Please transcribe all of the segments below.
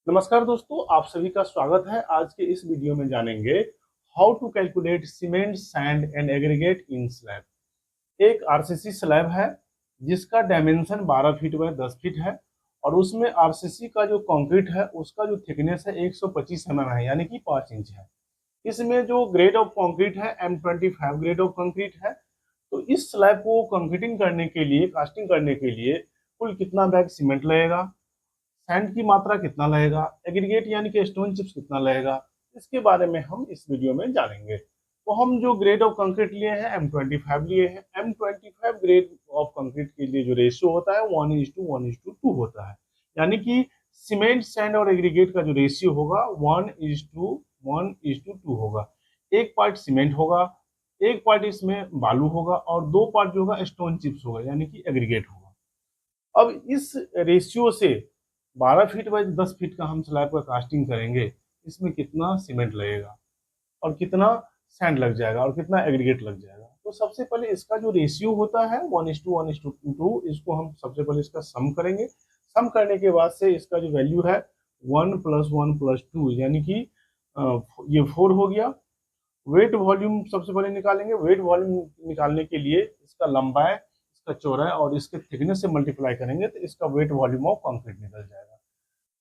नमस्कार दोस्तों, आप सभी का स्वागत है। आज के इस वीडियो में जानेंगे how to calculate cement, sand and aggregate in slab. एक आरसीसी स्लैब है जिसका डायमेंशन 12 फीट बाय 10 फीट है और उसमें आरसीसी का जो कंक्रीट है उसका जो थिकनेस है 125 mm है, यानी कि 5 इंच है। इसमें जो ग्रेड ऑफ कंक्रीट है M25 ग्रेड ऑफ कंक्रीट है। तो इस स्लैब को कंक्रीटिंग करने के लिए, कास्टिंग करने के लिए कुल कितना बैग सीमेंट लगेगा, सैंड की मात्रा कितना लगेगा, एग्रीगेट यानी कि स्टोन चिप्स कितना लगेगा, इसके बारे में हम इस वीडियो में जानेंगे। तो हम जो ग्रेड ऑफ कंक्रीट लिए हैं M25 लिए हैं। M25 ग्रेड ऑफ कंक्रीट के लिए जो रेशियो होता है 1:1:2 होता है, यानी कि सीमेंट, सैंड और एग्रीगेट का जो रेशियो होगा 1:1:2 होगा। एक पार्ट सीमेंट होगा, एक पार्ट इसमें बालू होगा और दो पार्ट जो होगा स्टोन चिप्स होगा, यानी कि एग्रीगेट होगा। अब इस रेशियो से 12 फीट बाय 10 फीट का हम स्लैब का कास्टिंग करेंगे, इसमें कितना सीमेंट लगेगा और कितना सैंड लग जाएगा और कितना एग्रीगेट लग जाएगा। तो सबसे पहले इसका जो रेशियो होता है 1:1:2, इसको हम सबसे पहले इसका सम करेंगे। सम करने के बाद से इसका जो वैल्यू है 1+1+2 यानी कि ये 4 हो गया। वेट वॉल्यूम सबसे पहले निकालेंगे। वेट वॉल्यूम निकालने के लिए इसका लंबाई, इसका चौड़ाई और इसके थिकनेस से मल्टीप्लाई करेंगे तो इसका वेट वॉल्यूम ऑफ कंक्रीट निकल जाएगा।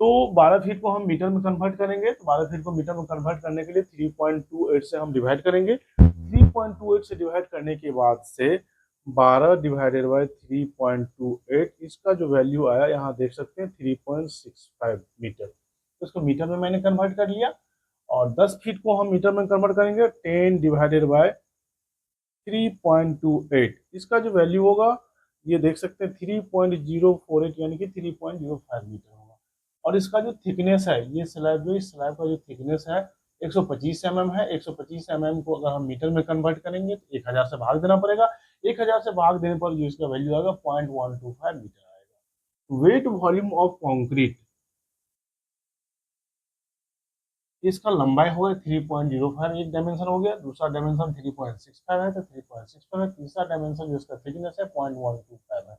तो 12 फीट को हम मीटर में कन्वर्ट करेंगे, तो 12 फीट को मीटर में कन्वर्ट करने के लिए 3.28 से हम डिवाइड करेंगे। 3.28 से डिवाइड करने के बाद से 12 डिवाइडेड बाय 3.28, इसका जो वैल्यू आया यहाँ देख सकते हैं 3.65 मीटर। तो इसको मीटर में मैंने कन्वर्ट कर लिया और 10 फीट को हम मीटर में कन्वर्ट करेंगे। 10 डिवाइडेड बाय 3.28, इसका जो वैल्यू होगा ये देख सकते हैं 3.048 यानी कि 3.05 मीटर होगा। और इसका जो थिकनेस है, ये स्लैब जो इस स्लैब का जो थिकनेस है 125 mm है। 125 mm को अगर हम मीटर में कन्वर्ट करेंगे तो 1000 से भाग देना पड़ेगा। 1000 से भाग देने पर जो इसका वैल्यू आएगा 0.125 मीटर आएगा। वेट वॉल्यूम ऑफ कॉन्क्रीट, इसका लंबाई हो गया 3.05, एक डायमेंशन हो गया। दूसरा डायमेंशन 3.65 है तो 3.65 है। तीसरा डायमेंशन जो इसका थिकनेस है 0.125 है।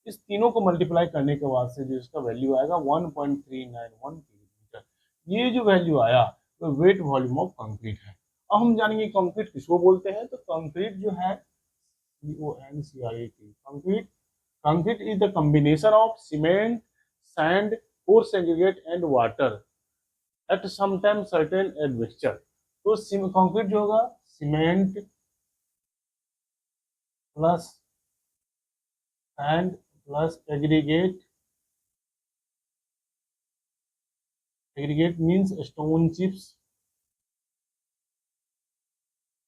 इस तीनों को मल्टीप्लाई करने के बाद से जो इसका वैल्यू आएगा 1.391 किलोमीटर। ये जो वैल्यू आया वो वेट वॉल्यूम ऑफ कंक्रीट है। अब हम जानेंगे कंक्रीट किसको बोलते हैं। तो कंक्रीट जो है CONCRET, concrete, concrete is the combination of cement, sand, coarse aggregate and water at sometime certain admixture. तो कंक्रीट जो होगा cement plus sand plus aggregate, aggregate means stone chips,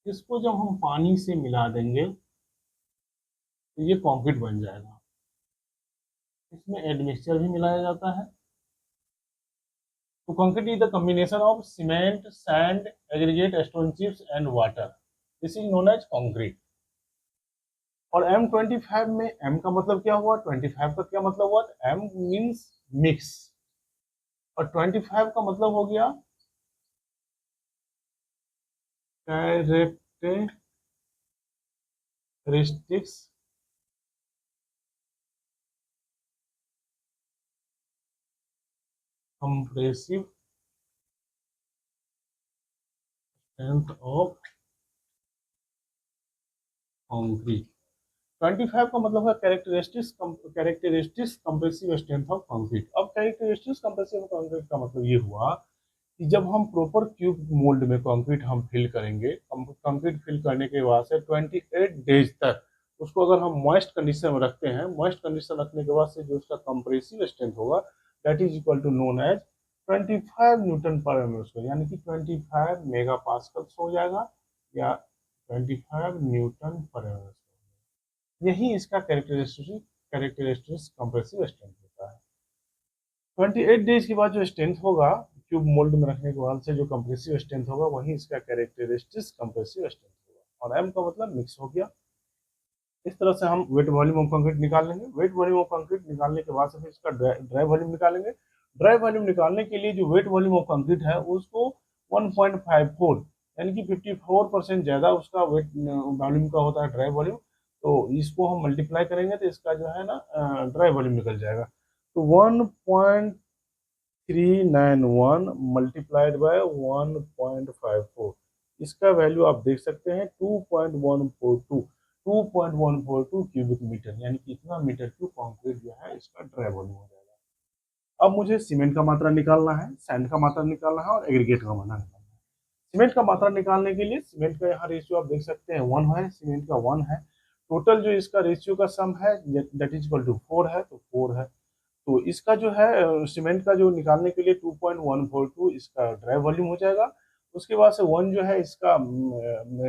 इसको जब हम पानी से मिला देंगे तो ये कंक्रीट बन जाएगा। इसमें एडमिक्सचर भी मिलाया जाता है। तो concrete is the combination of cement, sand, aggregate, stone chips and water, this is known as concrete. और M25 में M का मतलब क्या हुआ, 25 का क्या मतलब हुआ, M मींस मिक्स और 25 का मतलब हो गया characteristics compressive strength of concrete. 25 का मतलब है characteristics compressive strength of concrete. अब कैरेक्टरिस्टिक्स कंप्रेसिव कंक्रीट का मतलब ये हुआ कि जब हम प्रॉपर क्यूब मोल्ड में कंक्रीट हम फिल करेंगे, कंक्रीट फिल करने के बाद से 28 डेज तक उसको अगर हम मॉइस्ट कंडीशन में रखते हैं, मॉइस्ट कंडीशन रखने के बाद से जो उसका कंप्रेसिव स्ट्रेंथ होगा that is equal to known as 25 newton per M square, यानी कि 25 मेगा पास्कल हो जाएगा या 25 न्यूटन पर एम स्क्वायर। यही इसका कैरेक्टरिस्टिक्स कंप्रेसिव स्ट्रेंथ होता है। 28 डेज के बाद जो स्ट्रेंथ होगा क्यूब मोल्ड में रखने के बाद से जो कंप्रेसिव स्ट्रेंथ होगा वही इसका कैरेक्टरिस्टिक्स कंप्रेसिव स्ट्रेंथ होगा। और एम का मतलब मिक्स हो गया। इस तरह से हम वेट वॉल्यूम ऑफ कंक्रीट निकाल लेंगे। वेट वॉल्यूम ऑफ कंक्रीट निकालने के बाद से फिर इसका ड्राई वॉल्यूम निकालेंगे। ड्राई वॉल्यूम निकालने के लिए जो वेट वॉल्यूम ऑफ कंक्रीट है उसको 1.54 यानी कि 54% ज्यादा उसका वेट वॉल्यूम का होता है ड्राई वॉल्यूम। तो इसको हम मल्टीप्लाई करेंगे तो इसका जो है ना ड्राई वॉल्यूम निकल जाएगा। तो 1.391 391 मल्टीप्लाइड बाय 1.54, इसका वैल्यू आप देख सकते हैं 2.142 क्यूबिक मीटर, यानी कि इतना मीटर क्यूब कंक्रीट जो है इसका ड्राई वॉल्यूम हो जाएगा। अब मुझे सीमेंट का मात्रा निकालना है, सैंड का मात्रा निकालना है और एग्रीगेट का मात्रा निकालना है। सीमेंट का मात्रा निकालने के लिए सीमेंट का यहाँ रेशियो आप देख सकते हैं 1 है, सीमेंट का 1 है। टोटल जो इसका रेशियो का सम है दैट इज इक्वल टू 4 है, तो 4 है। तो इसका जो है सीमेंट का जो निकालने के लिए 2.142 इसका ड्राई वॉल्यूम हो जाएगा। उसके बाद से 1 जो है इसका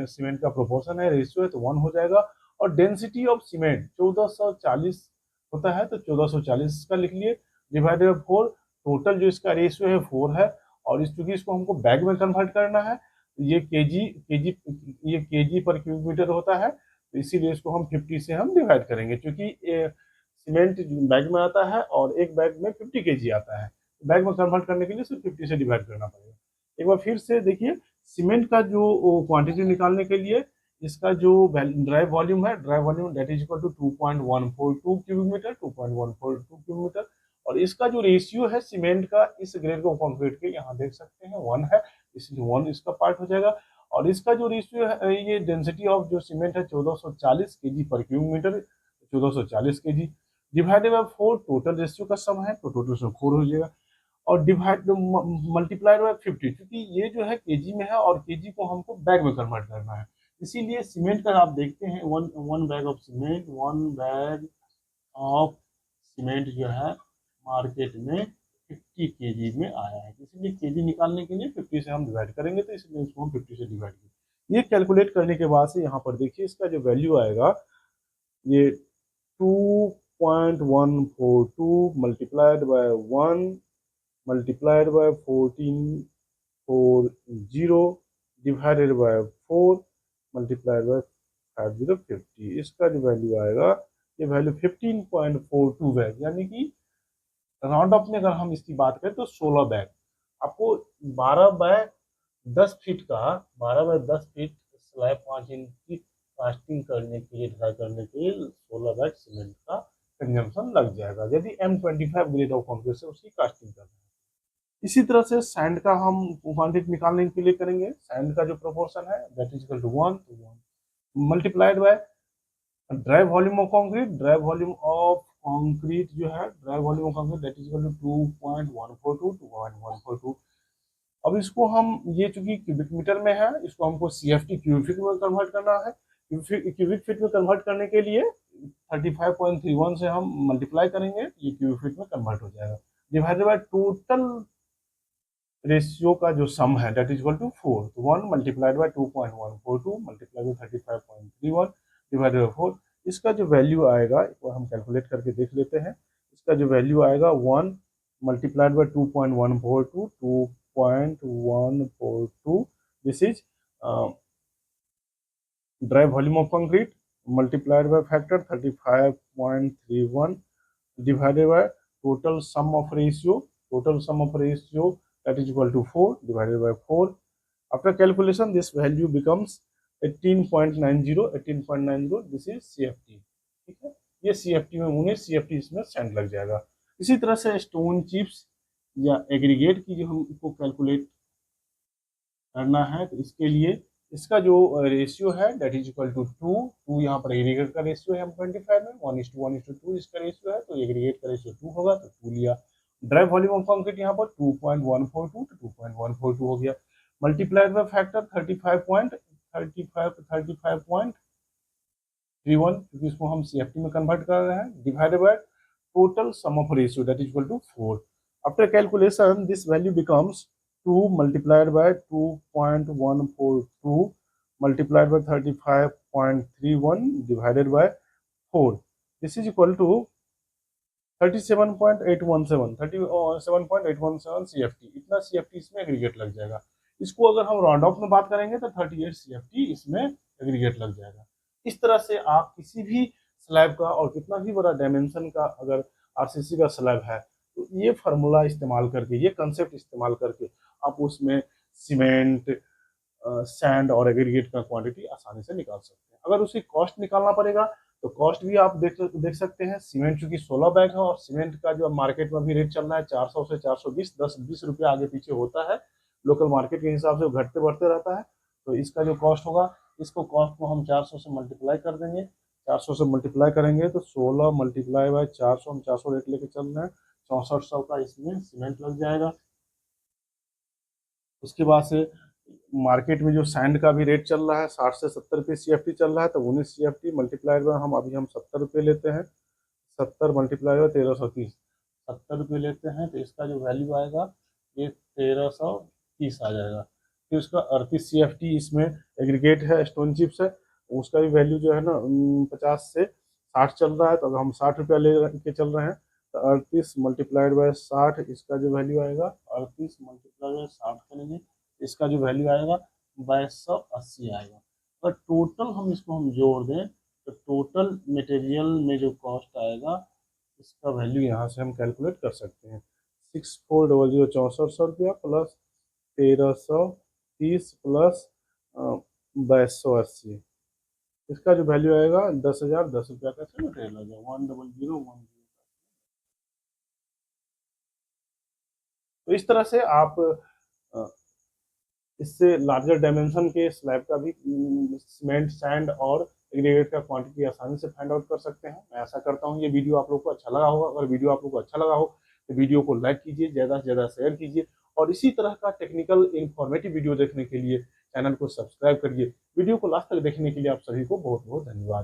सीमेंट का प्रोपोर्शन है, रेशियो है, तो 1 हो जाएगा। और डेंसिटी ऑफ सीमेंट 1440 होता है, तो 1440 का लिख लिए, डिवाइडेड बाय 4। टोटल जो इसका रेशियो है 4 है। और इस चूंकि इसको हमको बैग में कन्वर्ट करना है, तो ये केजी पर क्यूबिक मीटर होता है, तो इसीलिए इसको हम 50 से हम डिवाइड करेंगे, क्योंकि सीमेंट बैग में आता है और एक बैग में 50 केजी आता है। बैग में कन्वर्ट करने के लिए सिर्फ 50 से डिवाइड करना पड़ेगा। एक बार फिर से देखिए, सीमेंट का जो क्वांटिटी निकालने के लिए इसका जो ड्राई वॉल्यूम है, dry volume that is equal to 2.142 cubic metre, 2.142 cubic metre. और इसका जो रेशियो है सीमेंट का इस ग्रेड को कंक्रीट के, यहाँ देख सकते हैं 1 है, इसलिए 1 इसका पार्ट हो जाएगा। और इसका जो रेशियो है, ये डेंसिटी ऑफ जो सीमेंट है 1440 KG per cubic metre, 1440 KG divided by 4, total ratio का सम है, तो टोटल रेशियो 4 हो जाएगा। और डिवाइड मल्टीप्लाइड बाय 50, क्योंकि ये जो है केजी में है और केजी को हमको बैग में कन्वर्ट करना है, इसीलिए सीमेंट का आप देखते हैं one bag of cement, 1 bag of cement जो है मार्केट में 50 केजी में आया है, इसीलिए केजी निकालने के लिए 50 से हम डिवाइड करेंगे, तो इसलिए इसको हम 50 से डिवाइड करेंगे। ये कैलकुलेट करने के बाद से यहाँ पर देखिए इसका जो वैल्यू आएगा, ये 2.142 multiplied by 1 multiplied bye 1440 divided by 4 multiplied by 5050, इसका जो वैल्यू आएगा, ये वैल्यू 15.42 बैग, यानी कि राउंड अप में अगर हम इसकी बात करें तो 16 बैग। आपको 12 बाय 10 फीट का 12 बाय 10 फीट स्लैब 5 इंच की कास्टिंग करने के लिए, ड्राई करने के लिए 16 बैग सीमेंट का कंजम्पशन लग जाएगा, यदि M25 ग्रेड ऑफ कंक्रीट से उसकी कास्टिंग करना है। इसी तरह से सैंड का हम क्वांटिटी निकालने के लिए करेंगे। सैंड का जो प्रोपोर्शन है that is equal to 1 multiplied by dry volume of concrete, dry volume of concrete जो है, dry volume of concrete that is equal to 2.142। अब इसको हम, ये चूंकि क्यूबिक मीटर में है, इसको हमको CFT क्यूबिक फीट में कन्वर्ट करना है। क्यूबिक फीट में कन्वर्ट करने के लिए 35.31 से हम मल्टीप्लाई करेंगे, ये क्यूबिक फीट में कन्वर्ट हो जाएगा, डिवाइडेड बाय टोटल रेशियो का जो सम है दैट इज इक्वल टू 4, तो 1 multiplied bye 2.142 multiplied by 35.31 divided by 4, इसका जो वैल्यू आएगा वो हम कैलकुलेट करके देख लेते हैं। इसका जो वैल्यू आएगा 1 multiplied bye 2.142 this is dry volume of concrete multiplied by factor 35.31 divided by total sum of ratio that is equal to 4 divided by 4. After calculation this value becomes 18.90 this is CFT, ठीक है। ये CFT में 19 CFT इसमें Saint लग जाएगा। इसी तरह से स्टोन चिप्स या एग्रीगेट की जो हमको कैलकुलेट करना है, तो इसके लिए इसका जो रेशियो है दैट इज इक्वल टू 2 यहाँ पर एग्रीगेट का रेशियो है M25 में 1:1:2 इसका रेशियो है, तो एग्रीगेट का रेशियो 2 होगा, तो 2 लिया। ड्राई वॉल्यूम ऑफ कंक्रीट यहाँ पर 2.142 तो 2.142 हो गया, मल्टीप्लाइड बाय फैक्टर 35.31 क्योंकि इसको हम CFT में कन्वर्ट कर रहे हैं, divided by total sum of ratio that is equal to 4। After calculation this value becomes 2 multiplied by 2.142 multiplied by 35.31 divided by 4. This is equal to 37.817 इतना CFT इसमें aggregate लग जाएगा। इसको अगर हम राउंड ऑफ में बात करेंगे तो 38 CFT इसमें एग्रीगेट लग जाएगा। इस तरह से आप किसी भी स्लैब का और कितना भी बड़ा डायमेंशन का अगर RCC का स्लैब है, तो ये फार्मूला इस्तेमाल करके, ये कंसेप्ट इस्तेमाल करके आप उसमें सीमेंट, सैंड और एग्रीगेट का क्वांटिटी आसानी से निकाल सकते हैं। अगर उसकी कॉस्ट निकालना पड़ेगा तो कॉस्ट भी आप देख सकते हैं। सीमेंट चूंकि 16 बैग है और सीमेंट का जो मार्केट में अभी रेट चल रहा है 400 से 420, 10-20 रुपये आगे पीछे होता है, लोकल मार्केट के हिसाब से वो घटते बढ़ते रहता है। तो इसका जो कॉस्ट होगा, इसको कॉस्ट को हम 400 से मल्टीप्लाई कर देंगे। 400 से मल्टीप्लाई करेंगे तो 16 मल्टीप्लाई बाय 400, हम 400 रेट लेके चल रहे हैं, 6400 का इसमें सीमेंट लग जाएगा। उसके बाद से मार्केट में जो सैंड का भी रेट चल रहा है 60 से 70 रुपये CFT चल रहा है, तो 19 CFT मल्टीप्लाइड बाय हम 70 रुपये लेते हैं। 70 मल्टीप्लाई बाय 1330, 70 रुपये लेते हैं, तो इसका जो वैल्यू आएगा ये 1330 आ जाएगा। फिर उसका 38 CFT इसमें एग्रीगेट है, स्टोन चिप्स है, उसका भी वैल्यू जो है ना 50 से 60 चल रहा है, तो अगर हम 60 रुपया ले के चल रहे हैं तो 38 मल्टीप्लाइड बाय 60, इसका जो वैल्यू आएगा 38 मल्टीप्लाई बाय 60 करेंगे, इसका जो वैल्यू आएगा 2280 आएगा। और टोटल हम इसको हम जोड़ दें तो टोटल मटेरियल में जो कॉस्ट आएगा इसका वैल्यू यहाँ से हम कैलकुलेट कर सकते हैं। 6400 6400 रुपया प्लस 1330 प्लस 2280, इसका जो वैल्यू आएगा 10,010 रुपया का मटेरियल आ जाएगा 10010। तो इस तरह से आप इससे लार्जर डायमेंशन के स्लैब का भी सीमेंट, सैंड और एग्रीगेट का क्वांटिटी आसानी से फाइंड आउट कर सकते हैं। मैं ऐसा करता हूँ ये वीडियो आप लोग को अच्छा लगा होगा। अगर वीडियो आप लोग को अच्छा लगा हो तो वीडियो को लाइक कीजिए, ज़्यादा से ज़्यादा शेयर कीजिए, और इसी तरह का टेक्निकल इंफॉर्मेटिव वीडियो देखने के लिए चैनल को सब्सक्राइब करिए। वीडियो को लास्ट तक देखने के लिए आप सभी को बहुत बहुत धन्यवाद।